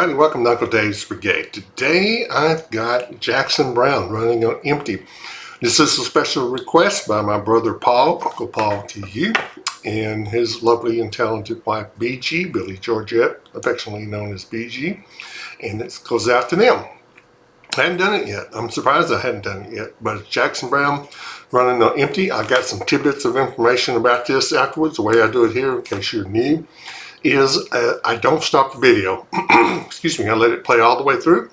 everybody, welcome to Uncle Dave's Brigade. Today I've got Jackson Browne running on empty. This is a special request by my brother Paul, Uncle Paul to you, and his lovely and talented wife BG, Billy Georgette, affectionately known as BG, and it goes out to them. I hadn't done it yet. I'm surprised I hadn't done it yet, but it's Jackson Browne running on empty. I got some tidbits of information about this afterwards. The way I do it here, in case you're new, is I don't stop the video. Excuse me, I let it play all the way through.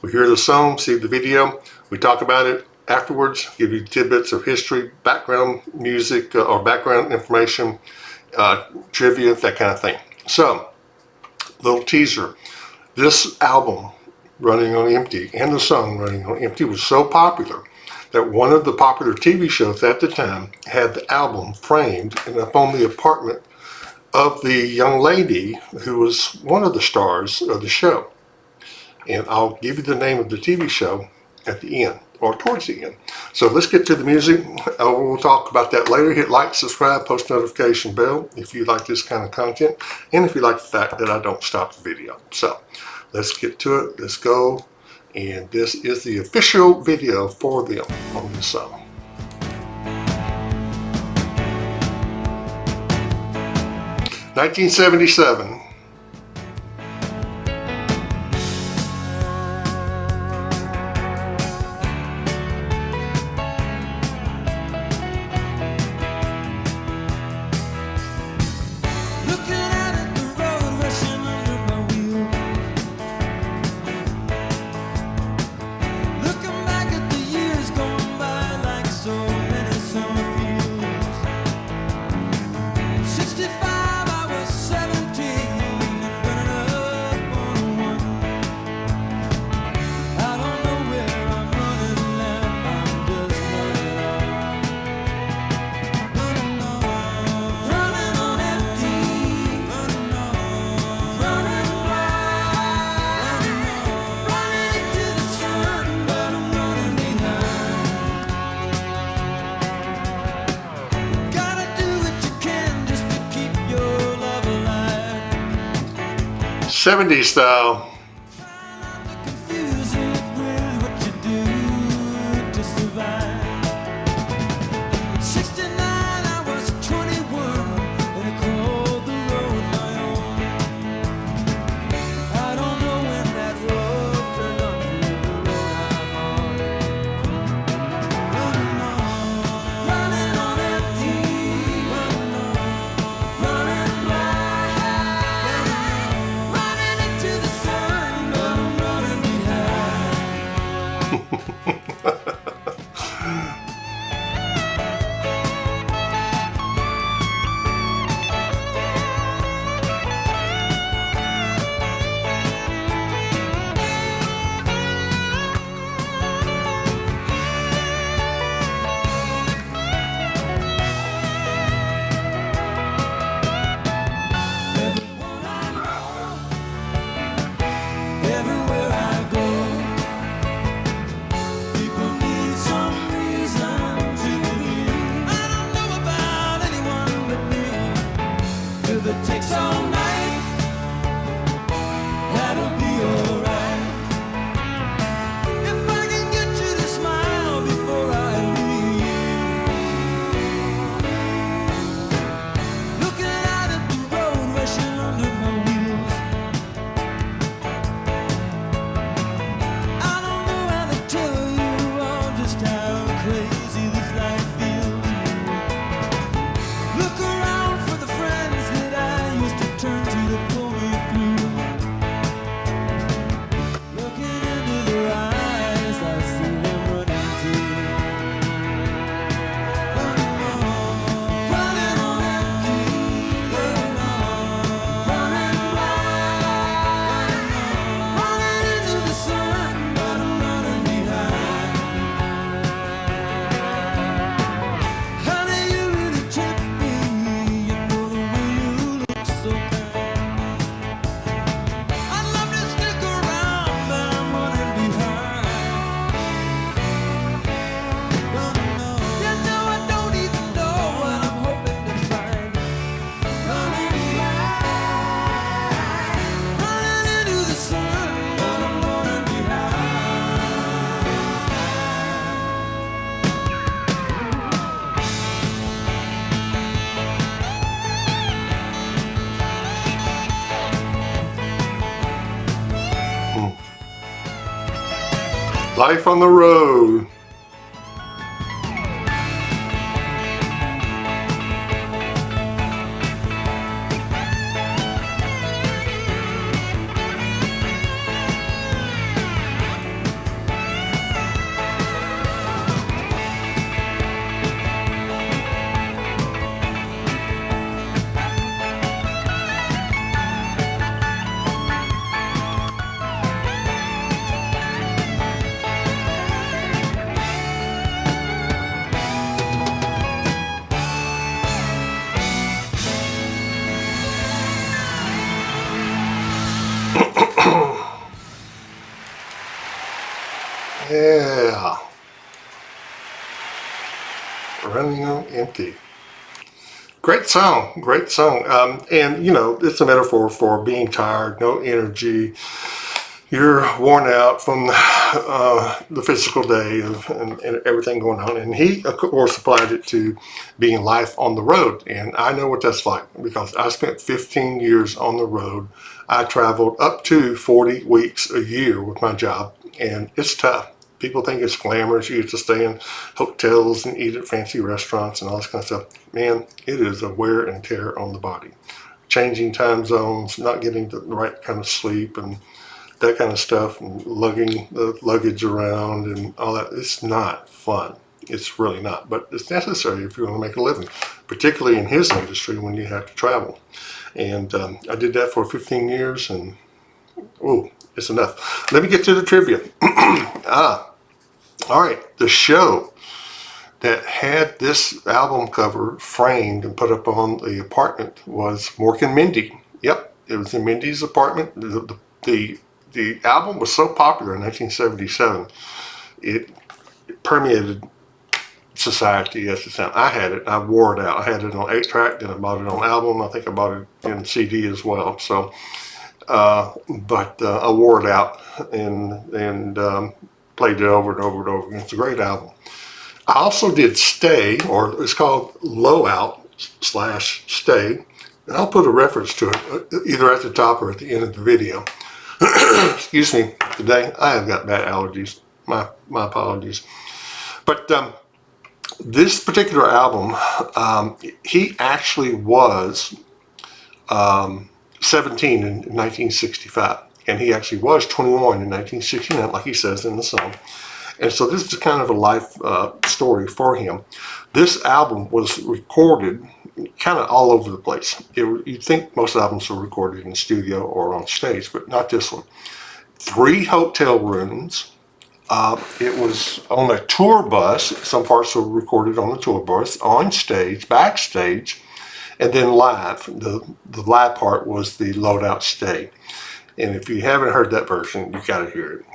We hear the song, see the video, we talk about it afterwards, give you tidbits of history, background music, or background information, trivia, that kind of thing. So, little teaser. This album, Running on Empty, and the song Running on Empty was so popular that one of the popular TV shows at the time had the album framed and up on the apartment of the young lady who was one of the stars of the show. And I'll give you the name of the TV show at the end, or towards the end. So let's get to the music. We'll talk about that later. Hit like, subscribe, post notification bell if you like this kind of content, and if you like the fact that I don't stop the video. So let's get to it. Let's go. And this is the official video for them on this song. "1977. '70s style. Everywhere I go, people Life on the road. Yeah, running on empty. Great song, great song. And you know, it's a metaphor for being tired, no energy. You're worn out from the physical day and everything going on. And he, of course, applied it to being life on the road. And I know what that's like because I spent 15 years on the road. I traveled up to 40 weeks a year with my job, and it's tough. People think it's glamorous. You get to stay in hotels and eat at fancy restaurants and all this kind of stuff. Man, it is a wear and tear on the body. Changing time zones, not getting the right kind of sleep, and that kind of stuff, and lugging the luggage around and all that. It's not fun. It's really not, but it's necessary if you want to make a living, particularly in his industry when you have to travel. And I did that for 15 years, and oh, it's enough. Let me get to the trivia. All right, the show that had this album cover framed and put up on the apartment was Mork and Mindy. Yep, it was in Mindy's apartment. The album was so popular in 1977, it permeated society as it sounded. I had it. I wore it out. I had it on 8-track, then I bought it on album. I think I bought it in CD as well. So, but I wore it out and played it over and over and over again. It's a great album. I also did Stay, or it's called Low Out / Stay. And I'll put a reference to it either at the top or at the end of the video. Excuse me, today I have got bad allergies. My apologies. But this particular album, he actually was 17 in 1965, and he actually was 21 in 1969, like he says in the song. And so this is kind of a life story for him. This album was recorded kind of all over the place. You'd think most albums were recorded in the studio or on stage, but not this one. 3 hotel rooms. It was on a tour bus. Some parts were recorded on the tour bus, on stage, backstage, and then live. The live part was the Load Out Stay. And if you haven't heard that version, you got to hear it.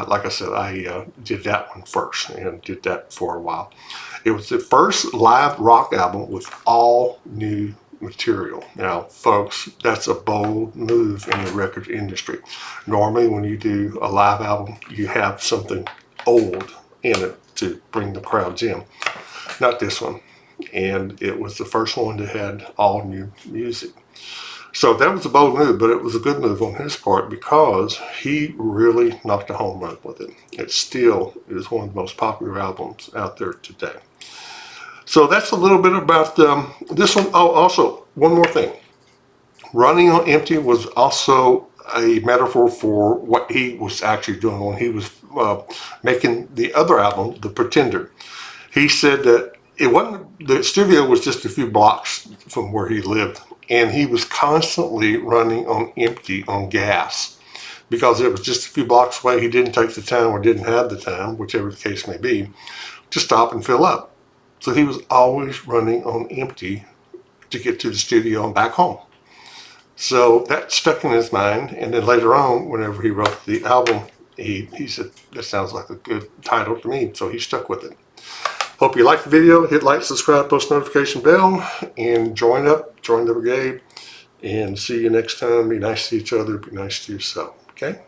Like I said, I did that one first and did that for a while. It was the first live rock album with all new material. Now, folks, that's a bold move in the record industry. Normally, when you do a live album, you have something old in it to bring the crowds in. Not this one. And it was the first one that had all new music. So that was a bold move, but it was a good move on his part because he really knocked a home run with it. It still is one of the most popular albums out there today. So that's a little bit about this one. Oh, also, one more thing. Running on Empty was also a metaphor for what he was actually doing when he was making the other album, The Pretender. He said that it wasn't, the studio was just a few blocks from where he lived, and he was constantly running on empty on gas because it was just a few blocks away. He didn't take the time or didn't have the time, whichever the case may be, to stop and fill up. So he was always running on empty to get to the studio and back home. So that stuck in his mind, and then later on, whenever he wrote the album, he said, that sounds like a good title to me, so he stuck with it. Hope you liked the video. Hit like, subscribe, post notification bell, and join the brigade. And see you next time. Be nice to each other. Be nice to yourself. Okay?